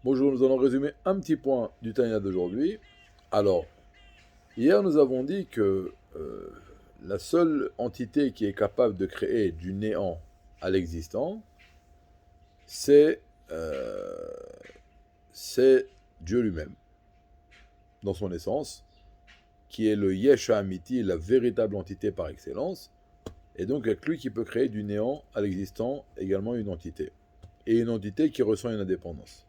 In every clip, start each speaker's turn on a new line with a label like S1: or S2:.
S1: Bonjour, nous allons résumer un petit point du Tanya d'aujourd'hui. Alors, hier nous avons dit que la seule entité qui est capable de créer du néant à l'existant, c'est euh, c'est Dieu lui-même, dans son essence, qui est le Yesha Amiti, la véritable entité par excellence, et donc avec lui qui peut créer du néant à l'existant également une entité. Et une entité qui ressent une indépendance.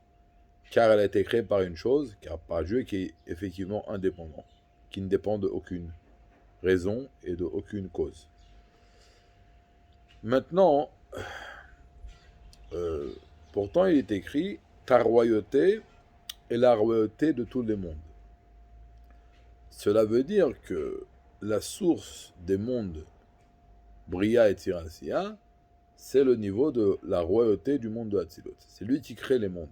S1: Car elle a été créée par une chose, car par Dieu qui est effectivement indépendant, qui ne dépend d'aucune raison et d'aucune cause. Maintenant, euh, pourtant il est écrit ta royauté est la royauté de tous les mondes. Cela veut dire que la source des mondes, Bria et Tirasia, c'est le niveau de la royauté du monde de Hatzilut. C'est lui qui crée les mondes.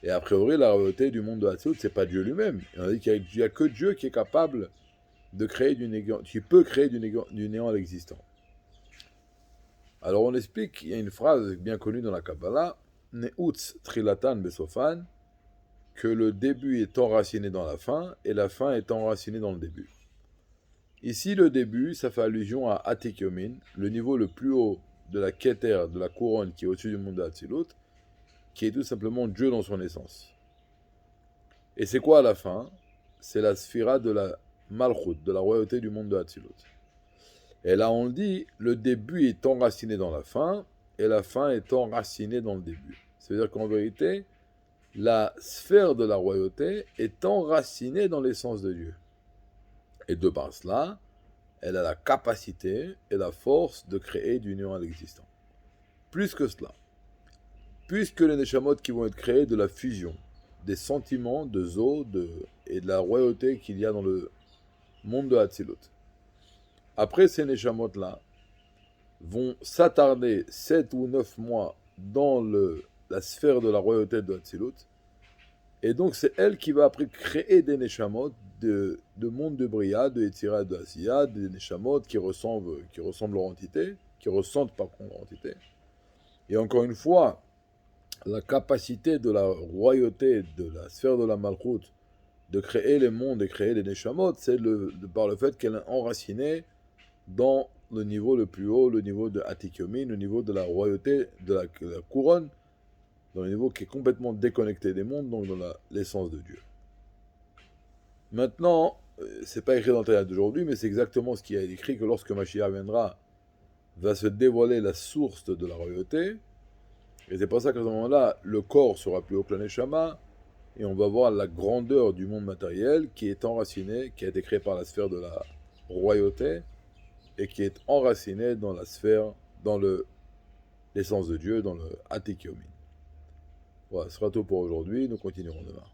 S1: Et a priori, la royauté du monde de Hatzilut, c'est pas Dieu lui-même. On a dit qu'il n'y a que Dieu qui est capable de créer du néant, qui peut créer du néant à l'existant. Alors on explique, il y a une phrase bien connue dans la Kabbalah, Neutz Trilatan Besofan, que le début est enraciné dans la fin et la fin est enracinée dans le début. Ici, le début, ça fait allusion à Atikyomin, le niveau le plus haut de la Keter, de la couronne qui est au-dessus du monde de Hatzilut, qui est tout simplement Dieu dans son essence. Et c'est quoi à la fin? C'est la sphira de la Malchut, de la royauté du monde de Hatzilut. Et là, on dit, le début est enraciné dans la fin, et la fin est enracinée dans le début. C'est-à-dire qu'en vérité, la sphère de la royauté est enracinée dans l'essence de Dieu. Et de par cela, elle a la capacité et la force de créer du néant à l'existant. Plus que cela, puisque les Neshamot qui vont être créés de la fusion des sentiments de Zo et de la royauté qu'il y a dans le monde de Hatzilut. Après ces Neshamot-là, vont s'attarder 7 ou 9 mois dans la sphère de la royauté de Hatzilut. Et donc c'est elle qui va après créer des Neshamot de monde de Bria, de Yetzira et de Asiya, des Neshamot qui ressemblent leur entité, qui ressentent par contre leur entité. Et encore une fois, la capacité de la royauté, de la sphère de la Malchut, de créer les mondes et créer les Neshamot, c'est par le fait qu'elle est enracinée dans le niveau le plus haut, le niveau de Atikyomin, le niveau de la royauté, de la couronne, dans le niveau qui est complètement déconnecté des mondes, donc dans l'essence de Dieu. Maintenant, c'est pas écrit dans le Tanakh d'aujourd'hui, mais c'est exactement ce qui est écrit que lorsque Mashiach viendra, va se dévoiler la source de la royauté, et c'est pour ça qu'à ce moment-là, le corps sera plus haut que la Neshama, et on va voir la grandeur du monde matériel qui est enraciné, qui a été créé par la sphère de la royauté, et qui est enraciné dans la sphère, dans l'essence de Dieu, dans le Atikyomin. Voilà, ce sera tout pour aujourd'hui, nous continuerons demain.